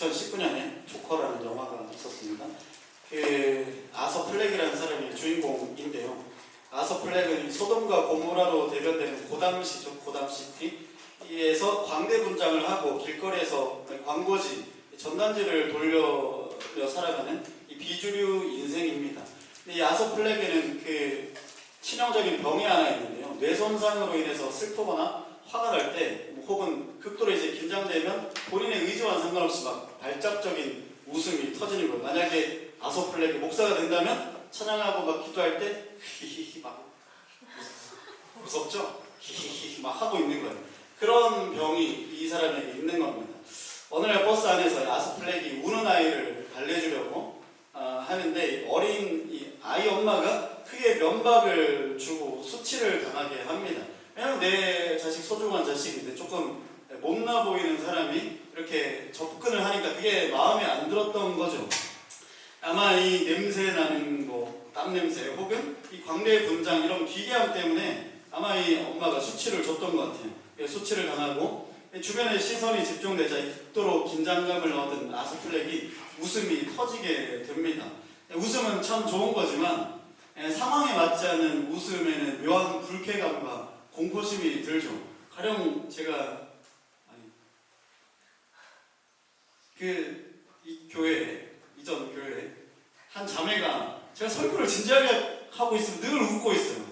2019년에 조커라는 영화가 있었습니다. 그 아서 플렉이라는 사람이 주인공인데요. 아서 플렉은 소돔과 고모라로 대변되는 고담시죠. 고담시티에서 광대 분장을 하고 길거리에서 광고지, 전단지를 돌려 살아가는 이 비주류 인생입니다. 이 아서 플렉에는 그 치명적인 병이 하나 있는데요. 뇌 손상으로 인해서 슬프거나 화가 날 때, 혹은 극도로 이제 긴장되면 본인의 의지와 상관없이 막 발작적인 웃음이 터지는 거예요. 만약에 아서 플렉이 목사가 된다면 찬양하고 막 기도할 때 히히히 막 무섭죠? 히히히 막 하고 있는 거예요. 그런 병이 이 사람에게 있는 겁니다. 어느 날 버스 안에서 아서 플렉이 우는 아이를 달래주려고 하는데 어린 이 아이 엄마가 크게 면박을 주고 수치를 당하게 합니다. 왜냐면 내 자식, 소중한 자식인데 조금 못나 보이는 사람이 이렇게 접근을 하니까 그게 마음에 안 들었던 거죠. 아마 이 냄새 나는 땀 냄새 혹은 이 광대 분장 이런 기괴함 때문에 아마 이 엄마가 수치를 줬던 것 같아요. 수치를 당하고 주변에 시선이 집중되자 극도로 긴장감을 얻은 아서 플렉이 웃음이 터지게 됩니다. 웃음은 참 좋은 거지만 상황에 맞지 않는 웃음에는 묘한 불쾌감과 공포심이 들죠. 가령 제가 이 교회에, 이전 교회에 한 자매가 제가 설교를 진지하게 하고 있으면 늘 웃고 있어요.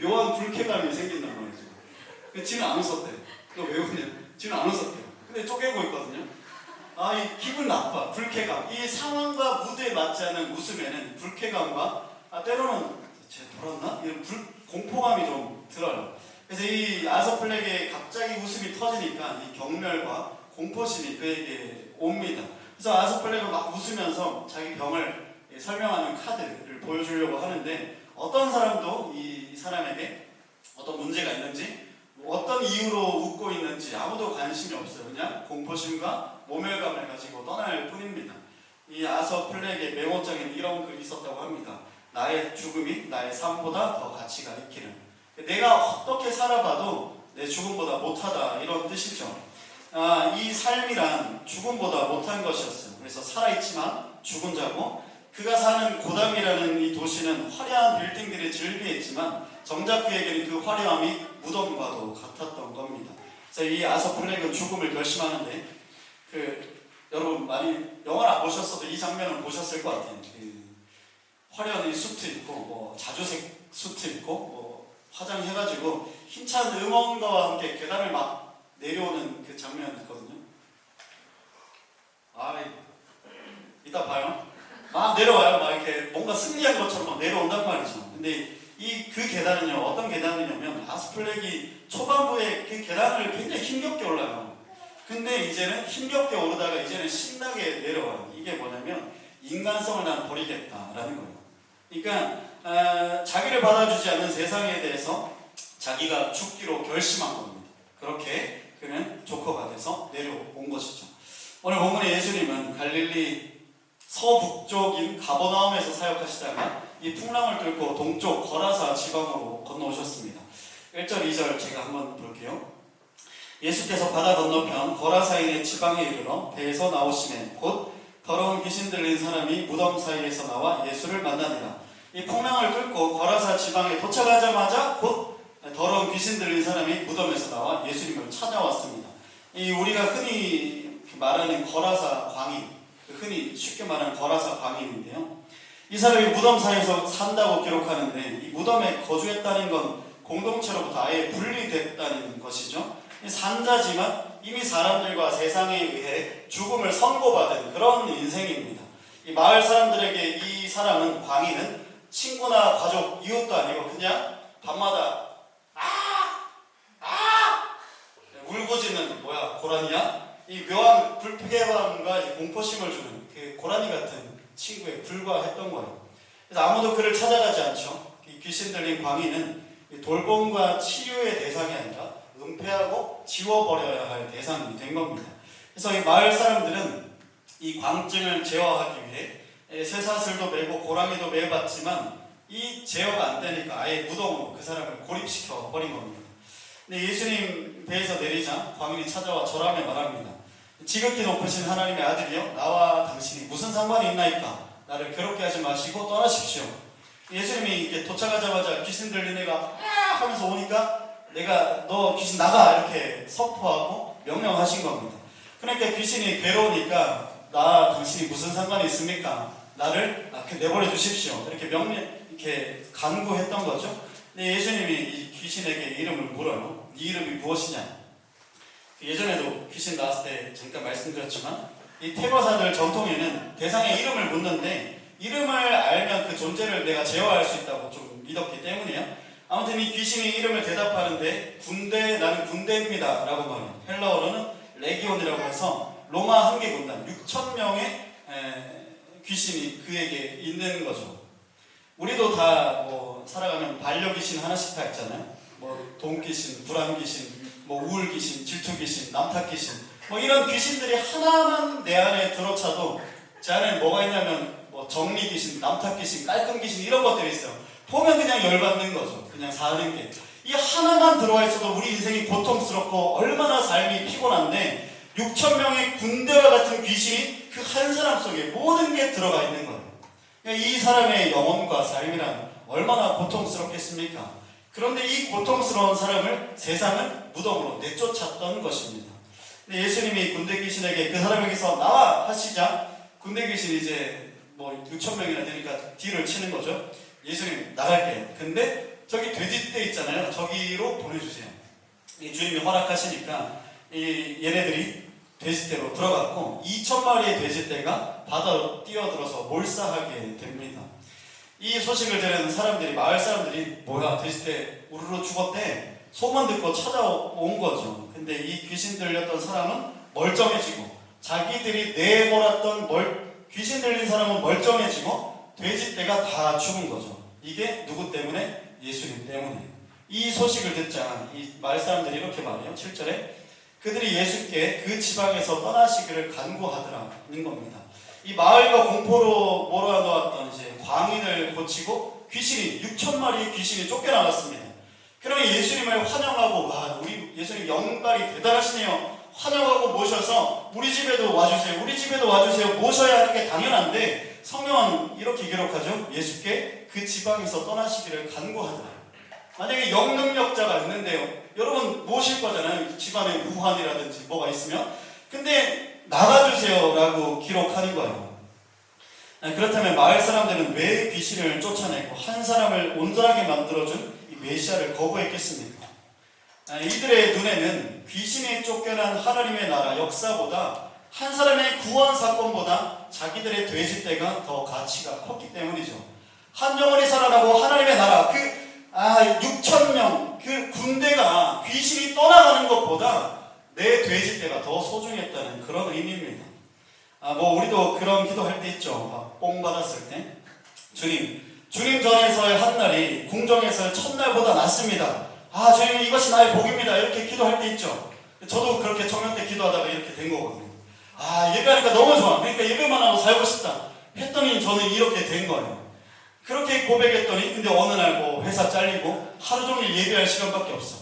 묘한 불쾌감이 생긴단 말이죠. 지는 안 웃었대요. 너 왜 웃냐? 지는 안 웃었대요. 근데 쪼개고 있거든요. 이 기분 나빠, 불쾌감. 이 상황과 무드에 맞지 않은 웃음에는 불쾌감과 때로는 쟤 돌았나? 이런 공포감이 좀 들어요. 그래서 이 아서 플렉의 갑자기 웃음이 터지니까 이 경멸과 공포심이 그에게 옵니다. 그래서 아서 플렉은 막 웃으면서 자기 병을 설명하는 카드를 보여주려고 하는데 어떤 사람도 이 사람에게 어떤 문제가 있는지 어떤 이유로 웃고 있는지 아무도 관심이 없어요. 그냥 공포심과 모멸감을 가지고 떠날 뿐입니다. 이 아서 플렉의 메모장에는 이런 글이 있었다고 합니다. 나의 죽음이 나의 삶보다 더 가치가 있기를. 내가 어떻게 살아봐도 내 죽음보다 못하다, 이런 뜻이죠. 이 삶이란 죽음보다 못한 것이었어요. 그래서 살아있지만 죽은 자고, 그가 사는 고담이라는 이 도시는 화려한 빌딩들이 즐비했지만 정작 그에게는 그 화려함이 무덤과도 같았던 겁니다. 그래서 이 아서 플렉은 죽음을 결심하는데 여러분 많이 영화를 안 보셨어도 이 장면을 보셨을 것 같아요. 화려한 이 수트 입고 자주색 수트 입고 화장해가지고 힘찬 음원가와 함께 계단을 막 내려오는 그 장면이 있거든요. 이따 봐요. 막 내려와요. 막 이렇게 뭔가 승리한 것처럼 막 내려온단 말이죠. 근데 그 계단은요, 어떤 계단이냐면 아서 플렉이 초반부에 그 계단을 굉장히 힘겹게 올라요. 근데 이제는 힘겹게 오르다가 이제는 신나게 내려와요. 이게 뭐냐면 인간성을 난 버리겠다라는 거예요. 그러니까 자기를 받아주지 않는 세상에 대해서 자기가 죽기로 결심한 겁니다. 그렇게 그는 조커가 돼서 내려온 것이죠. 오늘 본문의 예수님은 갈릴리 서북쪽인 가버나움에서 사역하시다가 이 풍랑을 뚫고 동쪽 거라사 지방으로 건너오셨습니다. 1절 2절 제가 한번 볼게요. 예수께서 바다 건너편 거라사인의 지방에 이르러 배에서 나오시매 곧 더러운 귀신 들린 사람이 무덤 사이에서 나와 예수를 만나니라. 이 풍랑을 뚫고 거라사 지방에 도착하자마자 곧 더러운 귀신 들린 사람이 무덤에서 나와 예수님을 찾아왔습니다. 우리가 흔히 말하는 거라사 광인, 흔히 쉽게 말하는 거라사 광인인데요. 이 사람이 무덤 사이에서 산다고 기록하는데 이 무덤에 거주했다는 건 공동체로부터 아예 분리됐다는 것이죠. 산자지만 이미 사람들과 세상에 의해 죽음을 선고받은 그런 인생입니다. 이 마을 사람들에게 이 사람은 광인은 친구나 가족, 이웃도 아니고 그냥 밤마다 울부짖는 고라니야? 이 묘한 불쾌감과 공포심을 주는 그 고라니 같은 친구에 불과했던 거예요. 그래서 아무도 그를 찾아가지 않죠. 이 귀신 들린 광인은 돌봄과 치유의 대상이 아니라 은폐하고 지워버려야 할 대상이 된 겁니다. 그래서 이 마을 사람들은 이 광증을 제어하기 위해 쇠사슬도 매고 고랑이도 매봤지만 이 제어가 안 되니까 아예 무덤으로 그 사람을 고립시켜 버린 겁니다. 근데 예수님 배에서 내리자 광인이 찾아와 절하며 말합니다. 지극히 높으신 하나님의 아들이여 나와 당신이 무슨 상관이 있나이까? 나를 괴롭게 하지 마시고 떠나십시오. 예수님이 이렇게 도착하자마자 귀신 들린 애가 하면서 오니까 내가 너 귀신 나가 이렇게 선포하고 명령하신 겁니다. 그러니까 귀신이 괴로우니까 나 당신이 무슨 상관이 있습니까? 나를 내버려 두십시오. 이렇게 이렇게 간구했던 거죠. 근데 예수님이 이 귀신에게 이름을 물어요. 네 이름이 무엇이냐? 예전에도 귀신 나왔을 때 잠깐 말씀드렸지만 이 태거사들 전통에는 대상의 이름을 묻는데 이름을 알면 그 존재를 내가 제어할 수 있다고 좀 믿었기 때문이에요. 아무튼 이 귀신이 이름을 대답하는데 나는 군대입니다 라고 말해요. 헬라어로는 레기온이라고 해서 로마 한 개 군단 6,000명의 귀신이 그에게 있는 거죠. 우리도 다 뭐 살아가면 반려귀신 하나씩 다 있잖아요. 뭐 돈귀신, 불안귀신, 뭐 우울귀신, 질투귀신, 남탓귀신 뭐 이런 귀신들이 하나만 내 안에 들어차도 제 안에 뭐가 있냐면 뭐 정리귀신, 남탓귀신, 깔끔귀신 이런 것들이 있어요. 보면 그냥 열받는 거죠. 그냥 사는 게. 이 하나만 들어와 있어도 우리 인생이 고통스럽고 얼마나 삶이 피곤한데 6,000명의 군대와 같은 귀신이 그 한 사람 속에 모든 게 들어가 있는 거예요. 이 사람의 영혼과 삶이란 얼마나 고통스럽겠습니까? 그런데 이 고통스러운 사람을 세상은 무덤으로 내쫓았던 것입니다. 근데 예수님이 군대 귀신에게 그 사람에게서 나와 하시자 군대 귀신이 이제 뭐 6,000명이나 되니까 뒤를 치는 거죠. 예수님 나갈게요. 근데 저기 돼지떼 있잖아요. 저기로 보내주세요. 이 주님이 허락하시니까 얘네들이 돼지떼로 들어갔고 2,000마리의 돼지떼가 바다로 뛰어들어서 몰사하게 됩니다. 이 소식을 들은 사람들이 마을 사람들이 뭐야 돼지떼 우르르 죽었대 소문 듣고 찾아온 거죠. 근데 이 귀신 들렸던 사람은 멀쩡해지고 자기들이 내몰았던 귀신 들린 사람은 멀쩡해지고 돼지떼가 다 죽은 거죠. 이게 누구 때문에? 예수님 때문에. 이 소식을 듣자 이 마을 사람들이 이렇게 말해요. 7절에 그들이 예수께 그 지방에서 떠나시기를 간구하더라는 겁니다. 이 마을과 공포로 몰아놓았던 이제 광인을 고치고 귀신이 6,000마리의 귀신이 쫓겨나갔습니다. 그러면 예수님을 환영하고 와 우리 예수님 영발이 대단하시네요. 환영하고 모셔서 우리 집에도 와주세요. 우리 집에도 와주세요. 모셔야 하는 게 당연한데 성경은 이렇게 기록하죠. 예수께 그 지방에서 떠나시기를 간구하더라. 만약에 영능력자가 있는데요. 여러분 모실 거잖아요. 집안에 우환이라든지 뭐가 있으면. 근데 나가주세요 라고 기록하는 거예요. 그렇다면 마을 사람들은 왜 귀신을 쫓아내고 한 사람을 온전하게 만들어준 이 메시아를 거부했겠습니까? 이들의 눈에는 귀신이 쫓겨난 하나님의 나라 역사보다 한 사람의 구원 사건보다 자기들의 돼지떼가 더 가치가 컸기 때문이죠. 한 영혼이 살아나고 하나님의 나라 6,000명 그 군대가 귀신이 떠나가는 것보다 내 돼지떼가 더 소중했다는 그런 의미입니다. 뭐 우리도 그런 기도할 때 있죠. 뽕 받았을 때 주님 전에서의 한 날이 궁정에서의 첫날보다 낫습니다. 주님 이것이 나의 복입니다. 이렇게 기도할 때 있죠. 저도 그렇게 청년 때 기도하다가 이렇게 된 거거든요. 예배하니까 너무 좋아. 그러니까 예배만 하고 살고 싶다 했더니 저는 이렇게 된 거예요. 그렇게 고백했더니 근데 어느 날 뭐 회사 잘리고 하루 종일 예배할 시간밖에 없어.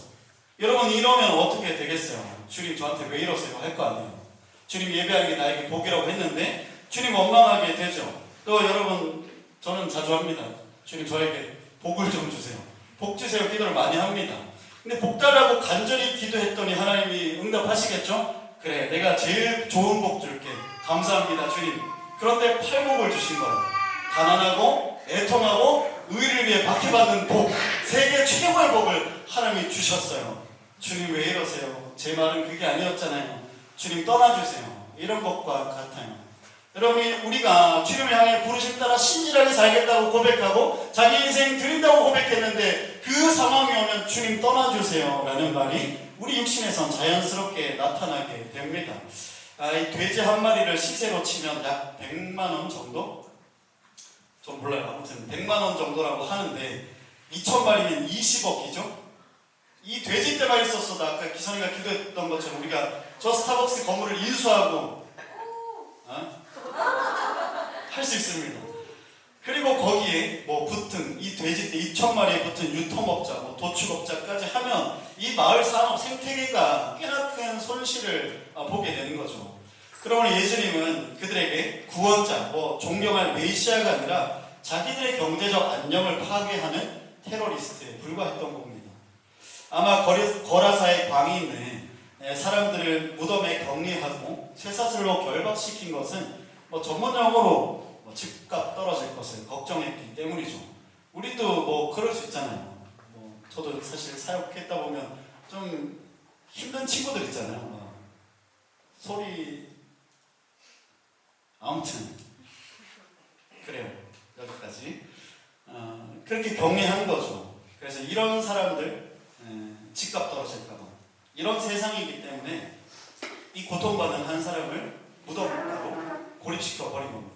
여러분 이러면 어떻게 되겠어요? 주님 저한테 왜 이러세요? 할 거 아니에요. 주님 예배하는 게 나에게 복이라고 했는데 주님 원망하게 되죠. 또 여러분 저는 자주 합니다. 주님 저에게 복을 좀 주세요. 복 주세요 기도를 많이 합니다. 근데 복 달라고 간절히 기도했더니 하나님이 응답하시겠죠? 그래 내가 제일 좋은 복 줄게. 감사합니다 주님. 그런데 팔복을 주신 거예요. 가난하고 애통하고 의를 위해 박해받는 복, 세계 최고의 복을 하나님이 주셨어요. 주님 왜 이러세요? 제 말은 그게 아니었잖아요. 주님 떠나주세요. 이런 것과 같아요. 여러분 우리가 주님을 향해 부르심 따라 신실하게 살겠다고 고백하고 자기 인생 드린다고 고백했는데 그 상황이 오면 주님 떠나주세요 라는 말이 우리 육신에선 자연스럽게 나타나게 됩니다. 이 돼지 한 마리를 시세로 치면 약 100만 원 정도? 전 몰라요. 아무튼 100만 원 정도라고 하는데 2,000마리면 20억이죠? 이 돼지떼만 있었어도 아까 기선이가 기도했던 것처럼 우리가 저 스타벅스 건물을 인수하고 할 수 있습니다. 그리고 거기에 뭐 붙은 이 돼지떼 2,000마리에 붙은 유통업자, 뭐 도축업자까지 하면 이 마을 산업 생태계가 꽤나 큰 손실을 보게 되는 거죠. 그러므로 예수님은 그들에게 구원자, 존경할 메시아가 아니라 자기들의 경제적 안녕을 파괴하는 테러리스트에 불과했던 겁니다. 아마 거라사의 광인에 사람들을 무덤에 격리하고 쇠사슬로 결박시킨 것은 전문용어로 집값 떨어질 것을 걱정했기 때문이죠. 우리도 그럴 수 있잖아요. 저도 사실 사역했다 보면 좀 힘든 친구들 있잖아요. 소리 아무튼 그래요. 여기까지. 그렇게 격리한 거죠. 그래서 이런 사람들 집값 떨어질까 봐 이런 세상이기 때문에 이 고통받는 한 사람을 무덤으로 고립시켜 버린 겁니다.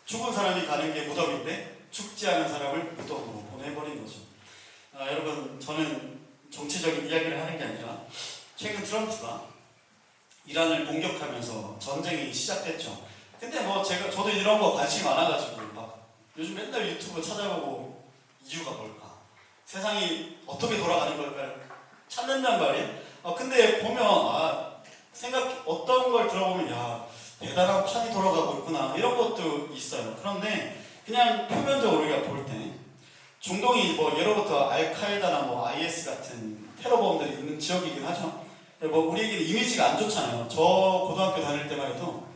죽은 사람이 가는 게 무덤인데 죽지 않은 사람을 무덤으로 보내버린 거죠. 여러분, 저는 정치적인 이야기를 하는 게 아니라 최근 트럼프가 이란을 공격하면서 전쟁이 시작됐죠. 근데 저도 이런 거 관심이 많아가지고 요즘 맨날 유튜브 찾아보고 이유가 뭘까? 세상이 어떻게 돌아가는 걸까? 찾는단 말이에요. 근데 보면 어떤 걸 들어보면 대단한 판이 돌아가고 있구나 이런 것도 있어요. 그런데 그냥 표면적으로 우리가 볼 때 중동이 예로부터 알카에다나 IS 같은 테러범들이 있는 지역이긴 하죠. 우리에게는 이미지가 안 좋잖아요. 저 고등학교 다닐 때만 해도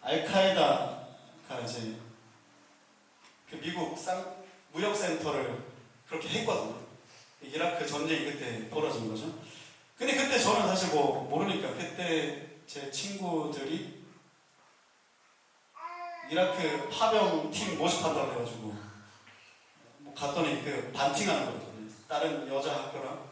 알카에다가 이제 그 미국 무역센터를 그렇게 했거든요. 이라크 전쟁이 그때 벌어진 거죠. 근데 그때 저는 사실 모르니까 그때 제 친구들이 이라크 파병 팀 모집한다고 해가지고 갔더니 반팅하는 거거든요. 다른 여자 학교랑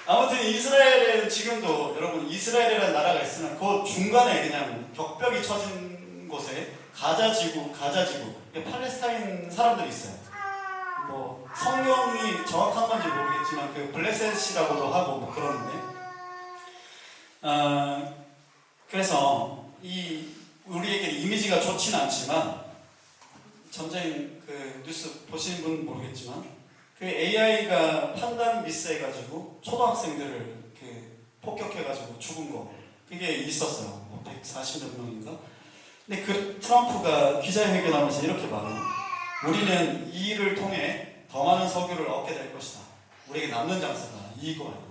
아무튼 이스라엘은 지금도 여러분 이스라엘이라는 나라가 있으나 그 중간에 그냥 벽벽이 쳐진 곳에 가자지구 팔레스타인 사람들이 있어요. 성경이 정확한 건지 모르겠지만 블레셋이라고도 하고 그러는데 그래서 우리에게 이미지가 좋진 않지만 전쟁 뉴스 보시는 분 모르겠지만 AI가 판단 미스해가지고 초등학생들을 폭격해가지고 죽은 거 그게 있었어요. 140몇 명인가? 근데 트럼프가 기자회견하면서 이렇게 말해요. 우리는 이 일을 통해 더 많은 석유를 얻게 될 것이다. 우리에게 남는 장사다. 이거예요.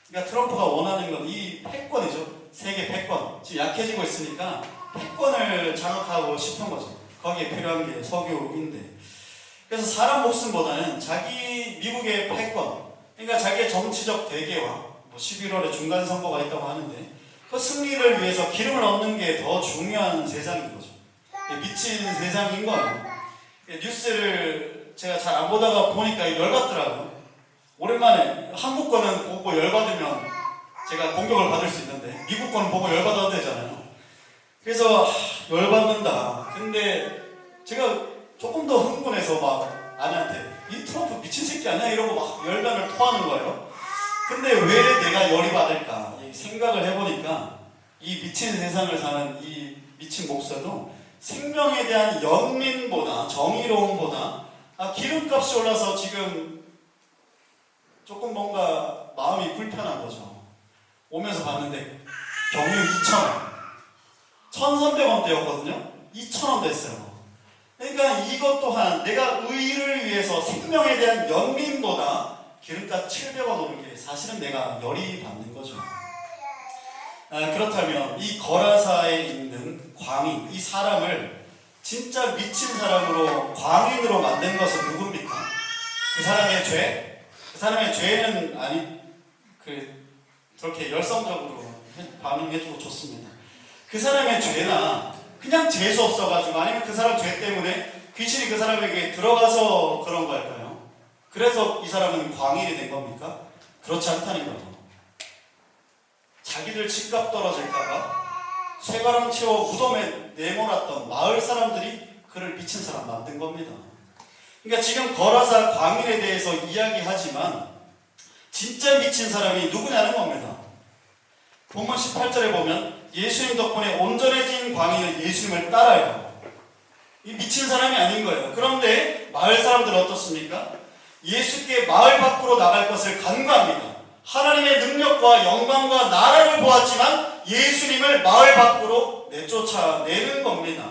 그러니까 트럼프가 원하는 건 이 패권이죠. 세계 패권. 지금 약해지고 있으니까 패권을 장악하고 싶은 거죠. 거기에 필요한 게 석유인데. 그래서 사람 목숨보다는 미국의 패권, 그러니까 자기의 정치적 대계와 11월에 중간 선거가 있다고 하는데 그 승리를 위해서 기름을 얻는 게 더 중요한 세상인 거죠. 미친 세상인 거예요. 뉴스를 제가 잘 안 보다가 보니까 열받더라고요. 오랜만에 한국 거는 보고 열받으면 제가 공격을 받을 수 있는데 미국 거는 보고 열받아도 되잖아요. 그래서 열받는다. 근데 제가 조금 더 흥분해서 아내한테 이 트럼프 미친 새끼 아니야? 이러고 열변을 토하는 거예요. 근데 왜 내가 열이 받을까? 생각을 해보니까 이 미친 세상을 사는 이 미친 목사도 생명에 대한 연민보다 정의로움보다 기름값이 올라서 지금 조금 뭔가 마음이 불편한 거죠. 오면서 봤는데 경유 2,000원 1,300원대였거든요. 2,000원 됐어요. 그러니까 이것 또한 내가 의를 위해서 생명에 대한 연민보다 기름값 700원 오른 게 사실은 내가 열이 받는 거죠. 그렇다면 이 거라사에 있는 광인, 이 사람을 진짜 미친 사람으로 광인으로 만든 것은 누굽니까? 그 사람의 죄? 그 사람의 죄는 그렇게 열성적으로 반응해주고 좋습니다. 그 사람의 죄나 그냥 재수 없어가지고 아니면 그 사람 죄 때문에 귀신이 그 사람에게 들어가서 그런 걸까요? 그래서 이 사람은 광인이 된 겁니까? 그렇지 않다는 거죠. 자기들 집값 떨어질까봐 쇠가랑 채워 무덤에 내몰았던 마을 사람들이 그를 미친 사람 만든 겁니다. 그러니까 지금 거라사 광인에 대해서 이야기하지만 진짜 미친 사람이 누구냐는 겁니다. 본문 18절에 보면 예수님 덕분에 온전해진 광인은 예수님을 따라요. 이 미친 사람이 아닌 거예요. 그런데 마을 사람들은 어떻습니까? 예수께 마을 밖으로 나갈 것을 간구합니다. 하나님의 능력과 영광과 나라를 하지만 예수님을 마을 밖으로 내쫓아내는 겁니다.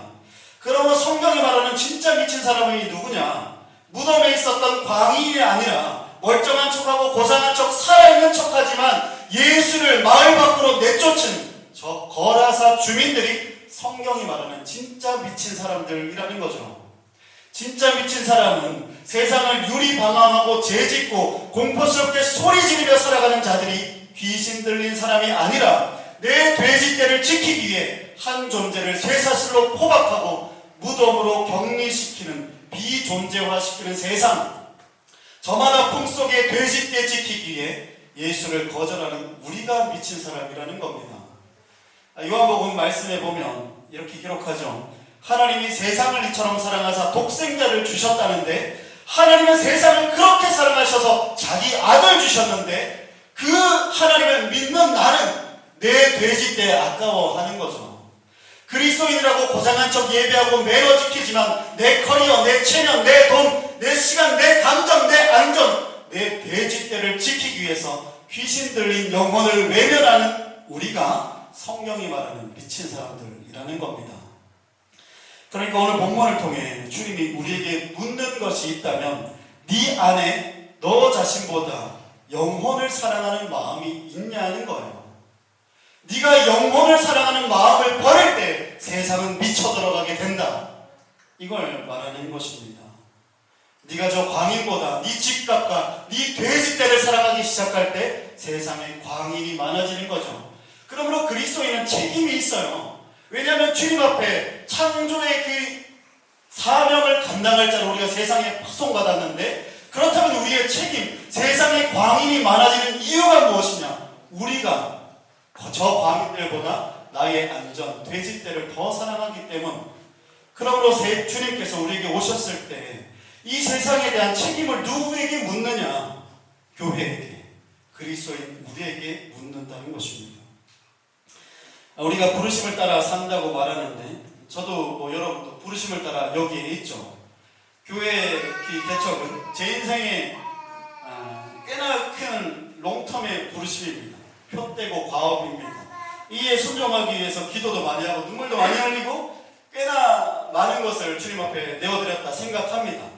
그러므로 성경이 말하는 진짜 미친 사람이 누구냐? 무덤에 있었던 광인이 아니라 멀쩡한 척하고 고상한 척 살아있는 척하지만 예수를 마을 밖으로 내쫓은 저 거라사 주민들이 성경이 말하는 진짜 미친 사람들이라는 거죠. 진짜 미친 사람은 세상을 유리방황하고 죄짓고 공포스럽게 소리 지르며 살아가는 자들이 귀신 들린 사람이 아니라 내 돼지떼를 지키기 위해 한 존재를 쇠사슬로 포박하고 무덤으로 격리시키는 비존재화시키는 세상, 저마다 품속에 돼지떼 지키기 위해 예수를 거절하는 우리가 미친 사람이라는 겁니다. 요한복음 말씀에 보면 이렇게 기록하죠. 하나님이 세상을 이처럼 사랑하사 독생자를 주셨다는데 하나님은 세상을 그렇게 사랑하셔서 자기 아들 주셨는데 그 하나님을 믿는 나는 내 돼지떼 아까워하는 거죠. 그리스도인이라고 고상한 척 예배하고 매너 지키지만 내 커리어, 내 체면, 내 돈, 내 시간, 내 감정, 내 안전, 내 돼지떼를 지키기 위해서 귀신 들린 영혼을 외면하는 우리가 성경이 말하는 미친 사람들이라는 겁니다. 그러니까 오늘 본문을 통해 주님이 우리에게 묻는 것이 있다면 네 안에 너 자신보다 영혼을 사랑하는 마음이 있냐는 거예요. 네가 영혼을 사랑하는 마음을 버릴 때 세상은 미쳐 들어가게 된다. 이걸 말하는 것입니다. 네가 저 광인보다 네 집값과 네 돼지떼를 사랑하기 시작할 때 세상에 광인이 많아지는 거죠. 그러므로 그리스도인은 책임이 있어요. 왜냐하면 주님 앞에 창조의 그 사명을 감당할 자로 우리가 세상에 파송받았는데, 그렇다면 우리의 책임, 세상에 광인이 많아지는 이유가 무엇이냐? 우리가 저 광인들보다 나의 안전, 돼지떼를 더 사랑하기 때문. 그러므로 주님께서 우리에게 오셨을 때 이 세상에 대한 책임을 누구에게 묻느냐? 교회에게, 그리스도인 우리에게 묻는다는 것입니다. 우리가 부르심을 따라 산다고 말하는데, 저도 여러분도 부르심을 따라 여기에 있죠. 교회 개척은 제 인생에 꽤나 큰 롱텀의 부르심입니다. 표대고 과업입니다. 이에 순종하기 위해서 기도도 많이 하고 눈물도 많이 흘리고 꽤나 많은 것을 주님 앞에 내어드렸다 생각합니다.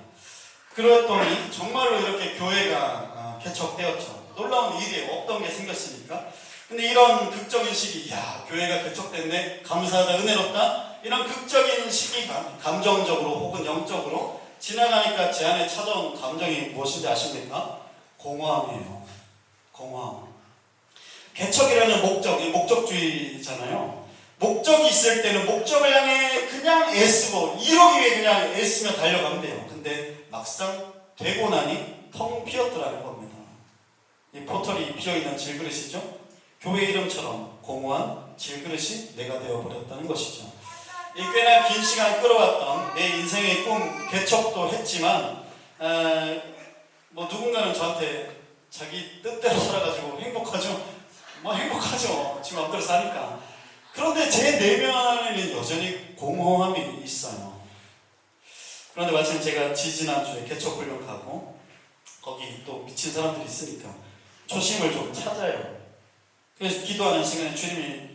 그랬더니 정말로 이렇게 교회가 개척되었죠. 놀라운 일이 없던 게 생겼으니까. 근데 이런 극적인 시기, 교회가 개척됐네, 감사하다, 은혜롭다, 이런 극적인 시기가 감정적으로 혹은 영적으로 지나가니까 제 안에 찾아온 감정이 무엇인지 아십니까? 공허함이에요. 공허함. 개척이라는 목적이 목적주의잖아요. 목적이 있을 때는 목적을 향해 그냥 애쓰고 이루기 위해 그냥 애쓰며 달려가면 돼요. 근데 막상 되고 나니 텅 비었더라는 겁니다. 이 포털이 비어있는 질그릇이죠. 교회 이름처럼 공허한 질그릇이 내가 되어버렸다는 것이죠. 이 꽤나 긴 시간 끌어왔던 내 인생의 꿈 개척도 했지만 누군가는 저한테 자기 뜻대로 살아가지고 행복하죠. 행복하죠. 지금 마음대로 사니까. 그런데 제 내면에는 여전히 공허함이 있어요. 그런데 마침 제가 지지난주에 개척훈련 가고 거기 또 미친 사람들이 있으니까 초심을 좀 찾아요. 그래서 기도하는 시간에 주님이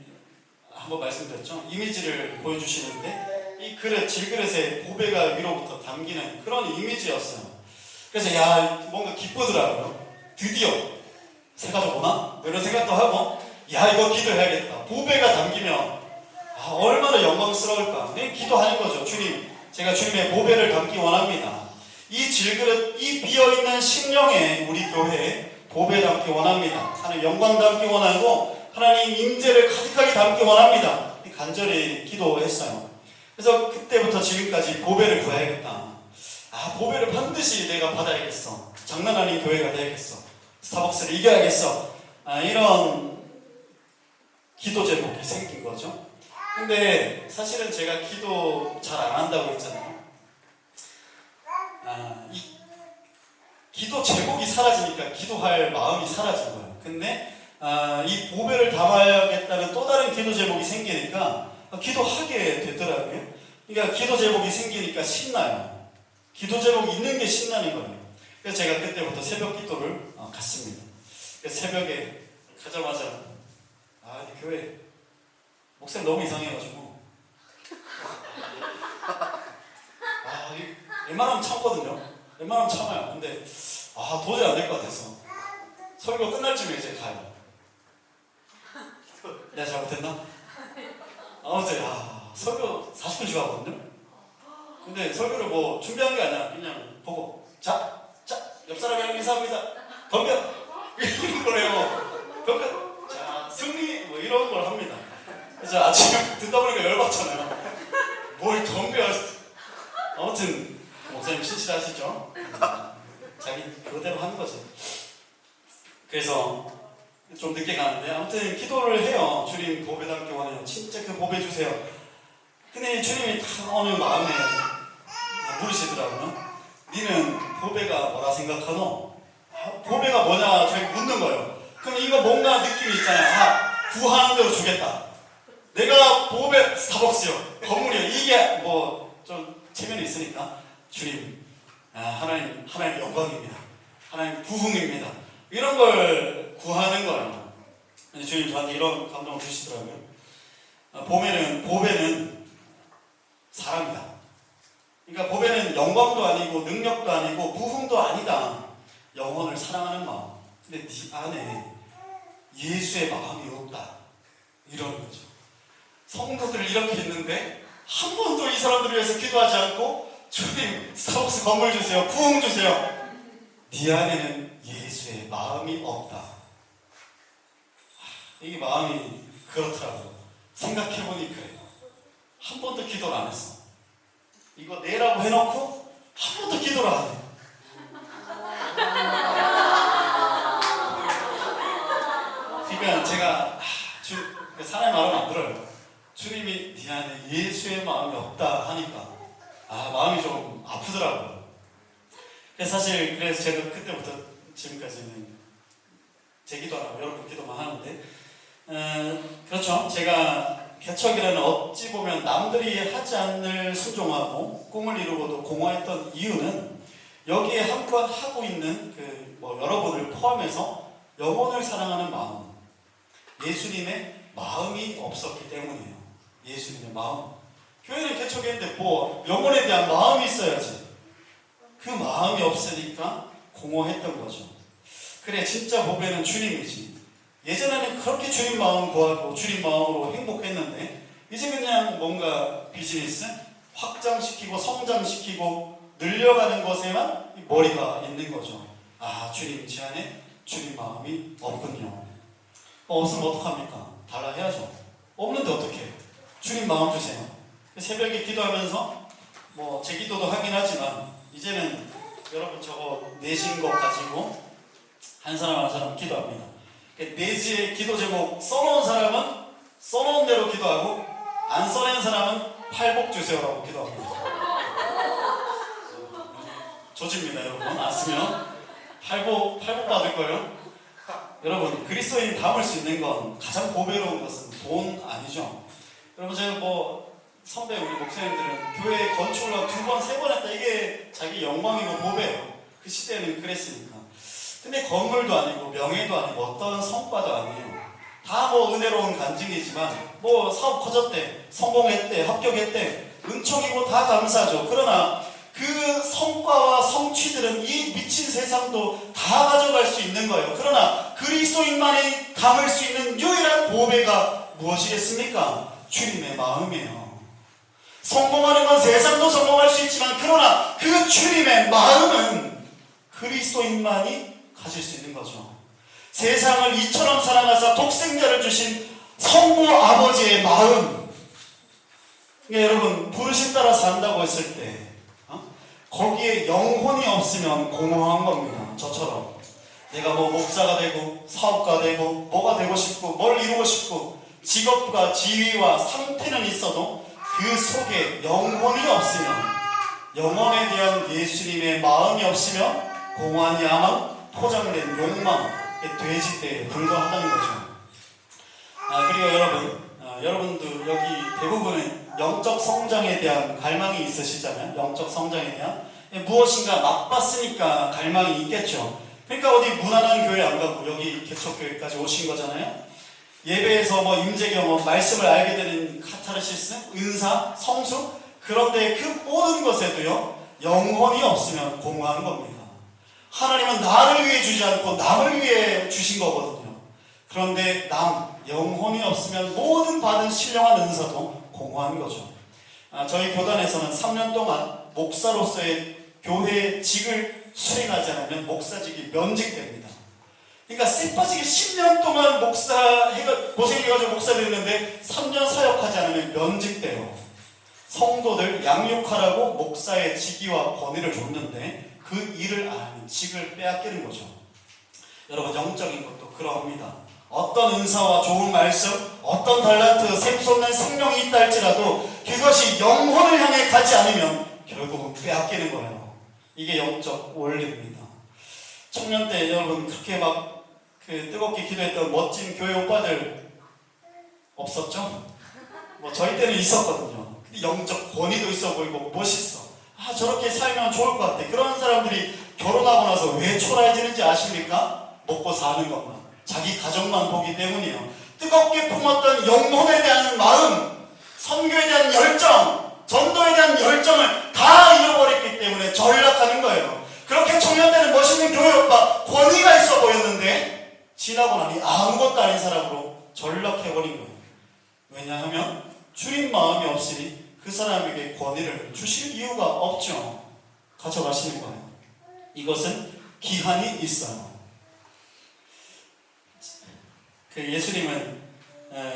한번 말씀드렸죠. 이미지를 보여주시는데 이 그릇, 질그릇에 보배가 위로부터 담기는 그런 이미지였어요. 그래서 뭔가 기쁘더라고요. 드디어 새가족 오나? 이런 생각도 하고 이거 기도해야겠다. 보배가 담기면 얼마나 영광스러울까. 기도하는 거죠. 주님, 제가 주님의 보배를 담기 원합니다. 이 질그릇, 이 비어있는 심령에 우리 교회에 보배 담기 원합니다. 하나님 영광 담기 원하고 하나님 임재를 가득하게 담기 원합니다. 간절히 기도했어요. 그래서 그때부터 지금까지 보배를 구해야겠다. 보배를 반드시 내가 받아야겠어. 장난 아닌 교회가 되야겠어. 스타벅스를 이겨야겠어. 이런 기도 제목이 생긴 거죠. 근데 사실은 제가 기도 잘 안 한다고 했잖아요. 이 기도 제목이 사라지니까 기도할 마음이 사라진 거예요. 근데 이 보배를 담아야겠다는 또 다른 기도 제목이 생기니까 기도하게 되더라고요. 그러니까 기도 제목이 생기니까 신나요. 기도 제목이 있는 게 신나는 거예요. 그래서 제가 그때부터 새벽 기도를 갔습니다. 새벽에 가자마자 교회 목사님 너무 이상해가지고 웬만하면 참거든요. 웬만하면 참아요. 근데 도저히 안 될 것 같아서 설교 끝날 쯤에 이제 가요. 내가 잘못했나? 아무튼 설교 40분 주하거든요. 근데 설교를 뭐 준비한 게 아니라 그냥 보고 자 옆 사람이랑 인사합니다. 덤벼 이런 거래요. 덤벼 자 승리 뭐 이런 걸 합니다. 그래서 아침에 듣다 보니까 열받잖아요. 뭘 덤벼. 아무튼 목사님 신실하시죠? 자기 그대로 하는 거지. 그래서 좀 늦게 가는데 아무튼 기도를 해요. 주님 보배답게 원해요. 진짜 그 보배 주세요. 근데 주님이 다 어느 마음에 물으시더라고요. 니는 보배가 뭐라 생각하노? 보배가 뭐냐 저희 묻는 거예요. 그럼 이거 뭔가 느낌이 있잖아요. 구하는 대로 주겠다. 내가 보배 스타벅스요. 건물이요. 이게 뭐 좀 체면이 있으니까 주님 하나님 영광입니다. 하나님 부흥입니다. 이런 걸 구하는 거예요. 근데 주님 저한테 이런 감동을 주시더라고요. 보배는 사람이다. 그러니까 보배는 영광도 아니고 능력도 아니고 부흥도 아니다. 영혼을 사랑하는 마음. 근데 네 안에 예수의 마음이 없다. 이러는 거죠. 성도들 이렇게 있는데 한 번도 이 사람들을 위해서 기도하지 않고 주님 스타벅스 건물 주세요. 부흥 주세요. 네 안에는 예수의 마음이 없다. 이게 마음이 그렇더라고요. 생각해보니 그래요. 한 번도 기도를 안 했어. 이거 내라고 해놓고 한 번도 기도를 안 해. 그러니까 제가 사람의 말은 안 들어요. 주님이 네 안에 예수의 마음이 없다 하니까 마음이 좀 아프더라고요. 사실 그래서 제가 그때부터 지금까지는 제 기도 안 하고 여러분 기도만 하는데 그렇죠. 제가 개척이라는 어찌 보면 남들이 하지 않을 순종하고 꿈을 이루고도 공허했던 이유는 여기에 한번 하고 있는 여러분을 포함해서 영혼을 사랑하는 마음, 예수님의 마음이 없었기 때문이에요. 예수님의 마음. 교회는 개척했는데 영혼에 대한 마음이 있어야지. 그 마음이 없으니까 공허했던 거죠. 그래 진짜 보배는 주님이지. 예전에는 그렇게 주님 마음 구하고 주님 마음으로 행복했는데 이제 그냥 뭔가 비즈니스 확장시키고 성장시키고 늘려가는 것에만 머리가 있는 거죠. 주님 제 안에 주님 마음이 없군요. 없으면 어떡합니까? 달라 해야죠. 없는데 어떡해? 주님 마음 주세요. 새벽에 기도하면서 제 기도도 하긴 하지만 이제는 여러분 저거 내신 거 가지고 한 사람 한 사람 기도합니다. 내지의 기도 제목 써놓은 사람은 써놓은 대로 기도하고 안 써낸 사람은 팔복 주세요라고 기도합니다. 조집니다 여러분. 안 쓰면 팔복 받을 거예요. 여러분 그리스도인이 담을 수 있는 건 가장 보배로운 것은 돈 아니죠. 여러분 제가 선배 우리 목사님들은 교회 건축을 2번, 3번 했다. 이게 자기 영광이고 보배예요. 그 시대에는 그랬으니까. 근데 건물도 아니고 명예도 아니고 어떤 성과도 아니에요. 다 은혜로운 간증이지만 사업 커졌대, 성공했대, 합격했대, 은총이고 다 감사하죠. 그러나 그 성과와 성취들은 이 미친 세상도 다 가져갈 수 있는 거예요. 그러나 그리스도인만이 담을 수 있는 유일한 보배가 무엇이겠습니까? 주님의 마음이에요. 성공하는 건 세상도 성공할 수 있지만 그러나 그 주님의 마음은 그리스도인만이 가질 수 있는 거죠. 세상을 이처럼 사랑하사 독생자를 주신 성부 아버지의 마음. 여러분 부르심 따라 산다고 했을 때 거기에 영혼이 없으면 공허한 겁니다. 저처럼 내가 목사가 되고 사업가 되고 뭐가 되고 싶고 뭘 이루고 싶고 직업과 지위와 상태는 있어도 그 속에 영혼이 없으면 영혼에 대한 예수님의 마음이 없으면 공허한 야망, 포장된 욕망, 돼지떼에 불과하다는 거죠. 그리고 여러분도 여기 대부분은 영적 성장에 대한 갈망이 있으시잖아요. 영적 성장에 대한 무엇인가 맛봤으니까 갈망이 있겠죠. 그러니까 어디 무난한 교회 안 가고 여기 개척교회까지 오신 거잖아요. 예배에서 뭐 임재 경험, 말씀을 알게 되는 카타르시스, 은사, 성수, 그런데 그 모든 것에도요, 영혼이 없으면 공허한 겁니다. 하나님은 나를 위해 주지 않고 남을 위해 주신 거거든요. 그런데 영혼이 없으면 모든 받은 신령한 은사도 공허한 거죠. 저희 교단에서는 3년 동안 목사로서의 교회직을 수행하지 않으면 목사직이 면직됩니다. 그러니까 쎄빠지게 10년 동안 고생해가지고 목사 됐는데 3년 사역하지 않으면 면직돼요. 성도들 양육하라고 목사의 직위와 권위를 줬는데 그 일을 안 하면 직을 빼앗기는 거죠. 여러분, 영적인 것도 그러합니다. 어떤 은사와 좋은 말씀, 어떤 달란트, 샘솟는 생명이 있다 할지라도 그것이 영혼을 향해 가지 않으면 결국은 빼앗기는 거예요. 이게 영적 원리입니다. 청년 때 여러분 그렇게 뜨겁게 기도했던 멋진 교회 오빠들 없었죠? 저희 때는 있었거든요. 근데 영적 권위도 있어 보이고 멋있어. 저렇게 살면 좋을 것 같아. 그런 사람들이 결혼하고 나서 왜 초라해지는지 아십니까? 먹고 사는 것만, 자기 가정만 보기 때문이에요. 뜨겁게 품었던 영혼에 대한 마음, 선교에 대한 열정, 전도에 대한 열정을 다 잃어버렸기 때문에 전락하는 거예요. 그렇게 청년 때는 멋있는 교회 오빠, 권위가 있어 보였는데 지나고 나니 아무것도 아닌 사람으로 전락해버린 거예요. 왜냐하면 주님 마음이 없으니 그 사람에게 권위를 주실 이유가 없죠. 가져가시는 거예요. 이것은 기한이 있어요. 예수님은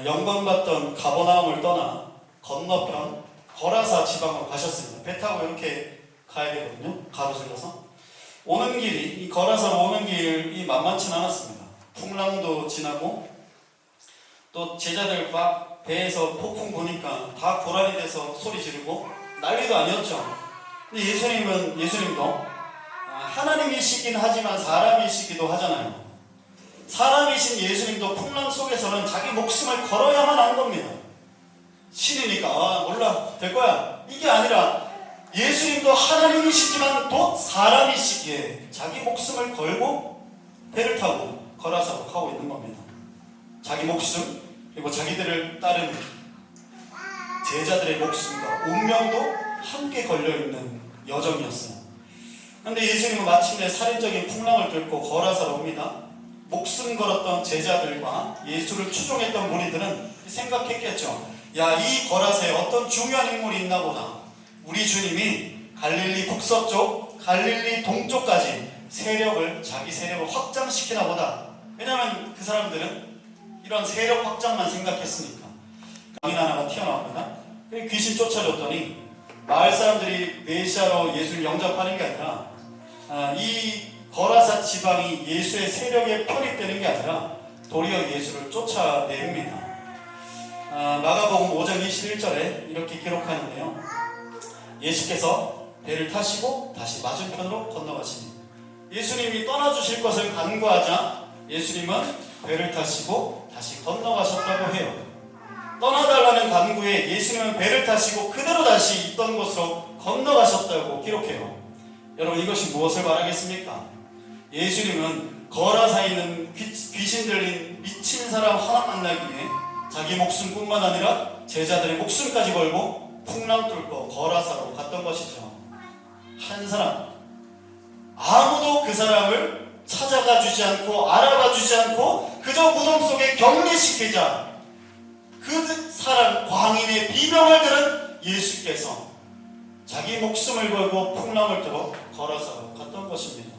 영광받던 가버나움을 떠나 건너편 거라사 지방으로 가셨습니다. 배 타고 이렇게 가야 되거든요. 가로질러서 오는 길이, 이 거라사로 오는 길이 만만치 않았습니다. 풍랑도 지나고 또 제자들 막 배에서 폭풍 보니까 다 고라니 돼서 소리 지르고 난리도 아니었죠. 근데 예수님도 하나님이시긴 하지만 사람이시기도 하잖아요. 사람이신 예수님도 풍랑 속에서는 자기 목숨을 걸어야만 한 겁니다. 신이니까 몰라 될 거야, 이게 아니라 예수님도 하나님이시지만 또 사람이시기에 자기 목숨을 걸고 배를 타고 거라사로 가고 있는 겁니다. 자기 목숨, 그리고 자기들을 따르는 제자들의 목숨과 운명도 함께 걸려있는 여정이었어요. 그런데 예수님은 마침내 살인적인 풍랑을 뚫고 거라사로 옵니다. 목숨 걸었던 제자들과 예수를 추종했던 무리들은 생각했겠죠. 이 거라사에 어떤 중요한 인물이 있나 보다. 우리 주님이 갈릴리 북서쪽, 갈릴리 동쪽까지 자기 세력을 확장시키나 보다. 왜냐하면 그 사람들은 이런 세력 확장만 생각했으니까. 강인 하나가 튀어나옵니다. 귀신 쫓아줬더니 마을 사람들이 메시아로 예수를 영접하는 게 아니라 이 거라사 지방이 예수의 세력에 편입되는 게 아니라 도리어 예수를 쫓아냅니다. 마가복음 5장 21절에 이렇게 기록하는데요. 예수께서 배를 타시고 다시 맞은편으로 건너가시니, 예수님이 떠나주실 것을 간구하자 예수님은 배를 타시고 다시 건너가셨다고 해요. 떠나달라는 간구에 예수님은 배를 타시고 그대로 다시 있던 곳으로 건너가셨다고 기록해요. 여러분, 이것이 무엇을 말하겠습니까? 예수님은 거라사에 있는 귀신 들린 미친 사람 하나 만나기 위해 자기 목숨뿐만 아니라 제자들의 목숨까지 걸고 풍랑 뚫고 거라사로 갔던 것이죠. 한 사람, 아무도 그 사람을 찾아가 주지 않고 알아봐 주지 않고 그저 무덤 속에 격리시키자 그 사람 광인의 비명을 들은 예수께서 자기 목숨을 걸고 풍랑을 뚫어 거라사로 갔던 것입니다.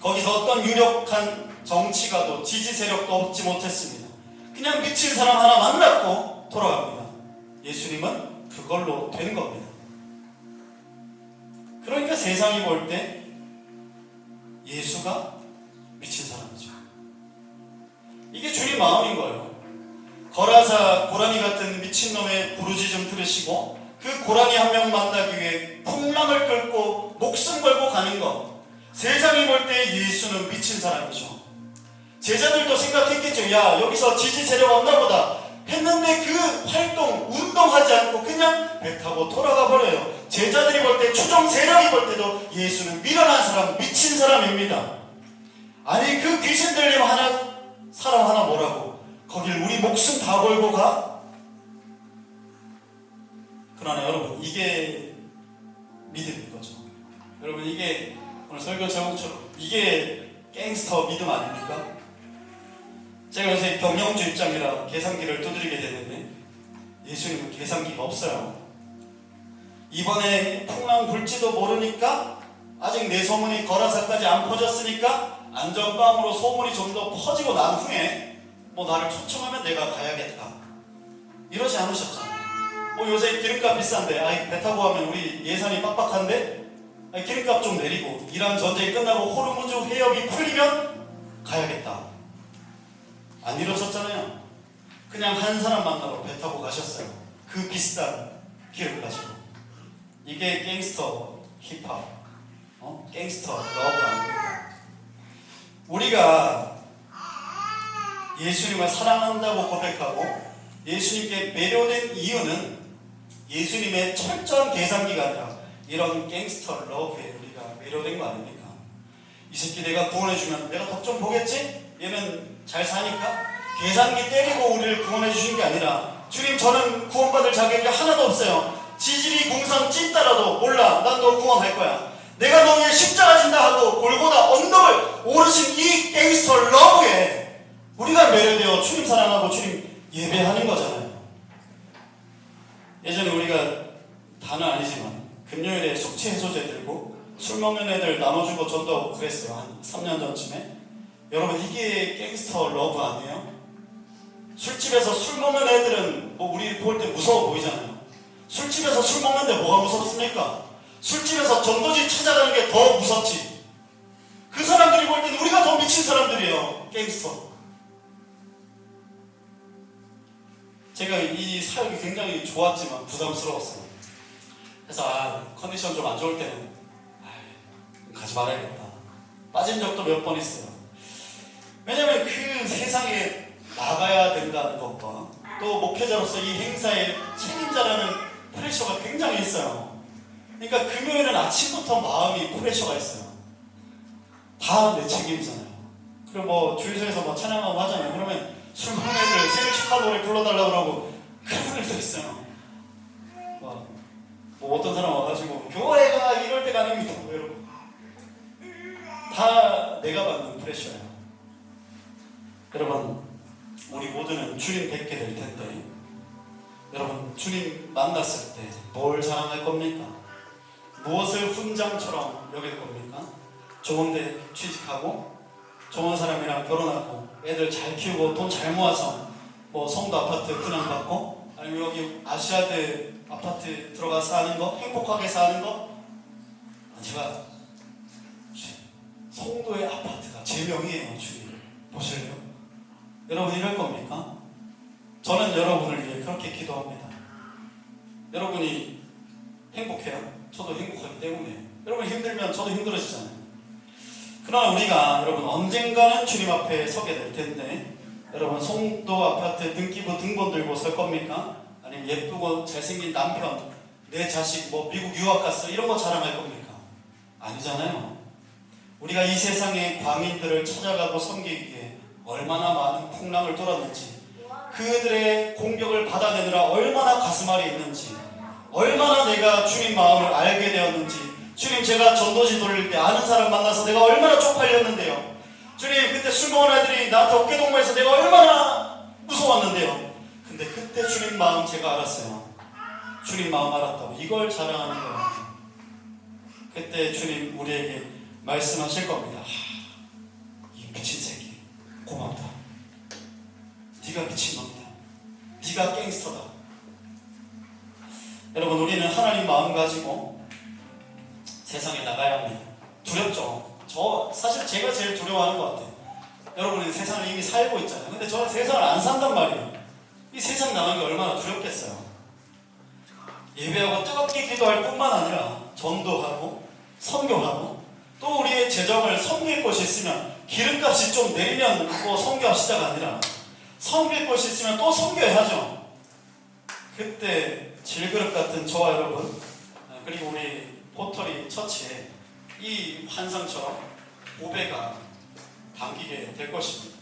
거기서 어떤 유력한 정치가도 지지 세력도 얻지 못했습니다. 그냥 미친 사람 하나 만났고 돌아갑니다. 예수님은 그걸로 된 겁니다. 그러니까 세상이 볼 때 예수가 미친 사람이죠. 이게 주님 마음인 거예요. 거라사 고라니 같은 미친놈의 부르짖음 들으시고 그 고라니 한 명 만나기 위해 풍랑을 끌고 목숨 걸고 가는 것, 세상이 볼 때 예수는 미친 사람이죠. 제자들도 생각했겠죠. 여기서 지지 세력 없나 보다 했는데 그 활동, 운동하지 않고 그냥 배 타고 돌아가 버려요. 제자들이 볼 때, 추종 세력이 볼 때도 예수는 미련한 사람, 미친 사람입니다. 아니, 그 귀신 들림 사람 하나 뭐라고? 거길 우리 목숨 다 걸고 가? 그러나 여러분, 이게 믿음인 거죠. 여러분, 이게 오늘 설교 제목처럼 이게 갱스터 믿음 아닙니까? 제가 요새 경영주 입장이라 계산기를 두드리게 되는데 예수님은 계산기가 없어요. 이번에 풍랑 불지도 모르니까, 아직 내 소문이 거라사까지 안 퍼졌으니까 안전빵으로 소문이 좀 더 퍼지고 난 후에 뭐 나를 초청하면 내가 가야겠다, 이러지 않으셨잖아요. 뭐 요새 기름값 비싼데 배 타고 가면 우리 예산이 빡빡한데 기름값 좀 내리고 이란 전쟁이 끝나고 호르무즈 해협이 풀리면 가야겠다, 안 이러셨잖아요. 그냥 한 사람 만나러 배 타고 가셨어요. 그 비싼 기름 가지고. 이게 갱스터 힙합, 갱스터 러브 아닙니까? 우리가 예수님을 사랑한다고 고백하고 예수님께 매료된 이유는 예수님의 철저한 계산기가 아니라 이런 갱스터 러브에 우리가 매료된 거 아닙니까? 이 새끼 내가 구원해주면 내가 덕 좀 보겠지? 얘는 잘 사니까? 계산기 때리고 우리를 구원해 주신 게 아니라, 주님 저는 구원받을 자격이 하나도 없어요. 지질이 궁상 찐따라도 몰라, 난 너 구원할 거야. 내가 너 위해 십자가 진다 하고 골고다 언덕을 오르신 이 갱스터 러브에 우리가 매료되어 주님 사랑하고 주님 예배하는 거잖아요. 예전에 우리가 다는 아니지만 금요일에 숙취 해소제 들고 술 먹는 애들 나눠주고 전도하고 그랬어요. 한 3년 전쯤에. 여러분, 이게 갱스터 러브 아니에요? 술집에서 술 먹는 애들은 뭐 우리 볼 때 무서워 보이잖아요. 술집에서 술 먹는데 뭐가 무섭습니까? 술집에서 전도지 찾아가는 게 더 무섭지. 그 사람들이 볼 때는 우리가 더 미친 사람들이에요. 갱스터. 제가 이 사역이 굉장히 좋았지만 부담스러웠어요. 그래서 컨디션 좀 안 좋을 때는 가지 말아야겠다, 빠진 적도 몇 번 있어요. 왜냐면 그 세상에 나가야 된다는 것과 또 목회자로서 이 행사의 책임자라는 프레셔가 굉장히 있어요. 그러니까 금요일은 아침부터 마음이 프레셔가 있어요. 다 내 책임이잖아요. 그리고 뭐 주유소에서 뭐 찬양하고 하잖아요. 그러면 술 먹는 애들 생일 축하 노래 불러달라고 그러고 그런 일도 있어요. 뭐 어떤 사람 와가지고 교회가 이럴 때가 아닙니다, 여러분. 다 내가 받는 프레셔예요. 여러분, 우리 모두는 주님 뵙게 될 텐데, 여러분, 주님 만났을 때 뭘 자랑할 겁니까? 무엇을 훈장처럼 여길 겁니까? 좋은데 취직하고 좋은 사람이랑 결혼하고 애들 잘 키우고 돈 잘 모아서 뭐 성도 아파트 분양받고, 아니면 여기 아시아드 아파트 들어가 사는 거, 행복하게 사는 거? 제가 성도의 아파트가 제 명이에요. 주님 보실래요? 여러분, 이럴 겁니까? 저는 여러분을 위해 그렇게 기도합니다. 여러분이 행복해요? 저도 행복하기 때문에. 여러분 힘들면 저도 힘들어지잖아요. 그러나 우리가 여러분 언젠가는 주님 앞에 서게 될 텐데, 여러분 송도 아파트 등기부 등본 들고 설 겁니까? 아니면 예쁘고 잘생긴 남편, 내 자식 뭐 미국 유학 갔어 이런 거 자랑할 겁니까? 아니잖아요. 우리가 이 세상의 광인들을 찾아가고 섬기기 위해 얼마나 많은 풍랑을 돌았는지, 그들의 공격을 받아내느라 얼마나 가슴앓이 있는지, 얼마나 내가 주님 마음을 알게 되었는지, 주님 제가 전도지 돌릴 때 아는 사람 만나서 내가 얼마나 쪽팔렸는데요. 주님 그때 술 먹은 애들이 나한테 어깨동무해서 내가 얼마나 무서웠는데요. 근데 그때 주님 마음 제가 알았어요. 주님 마음 알았다고 이걸 자랑하는 거예요. 그때 주님 우리에게 말씀하실 겁니다. 이 미친 새끼 고맙다. 네가 미친 놈이다. 네가 갱스터다. 여러분, 우리는 하나님 마음 가지고 세상에 나가야 합니다. 두렵죠? 사실 제가 제일 두려워하는 것 같아요. 여러분은 세상을 이미 살고 있잖아요. 근데 저는 세상을 안 산단 말이에요. 이 세상 나가는 게 얼마나 두렵겠어요. 예배하고 뜨겁게 기도할 뿐만 아니라 전도하고 선교하고, 또 우리의 재정을 섬길 곳이 있으면 기름값이 좀 내리면 뭐 선교합시다가 아니라 섬길 곳이 있으면 또 섬겨야 하죠. 그때 질그릇 같은 저와 여러분, 그리고 우리 포터리 처치에 이 환상처럼 고배가 담기게 될 것입니다.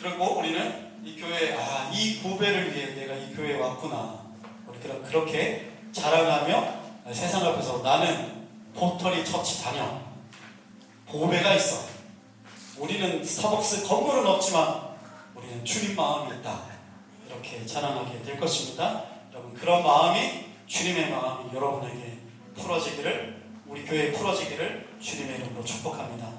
그리고 우리는 이 교회, 이 고배를 위해 내가 이 교회에 왔구나. 우리 그렇게 자랑하며 세상 앞에서 나는 포터리 처치 다녀. 고배가 있어. 우리는 스타벅스 건물은 없지만 우리는 주님 마음이 있다. 이렇게 자랑하게 될 것입니다. 여러분, 그런 마음이, 주님의 마음이 여러분에게 풀어지기를, 우리 교회에 풀어지기를 주님의 이름으로 축복합니다.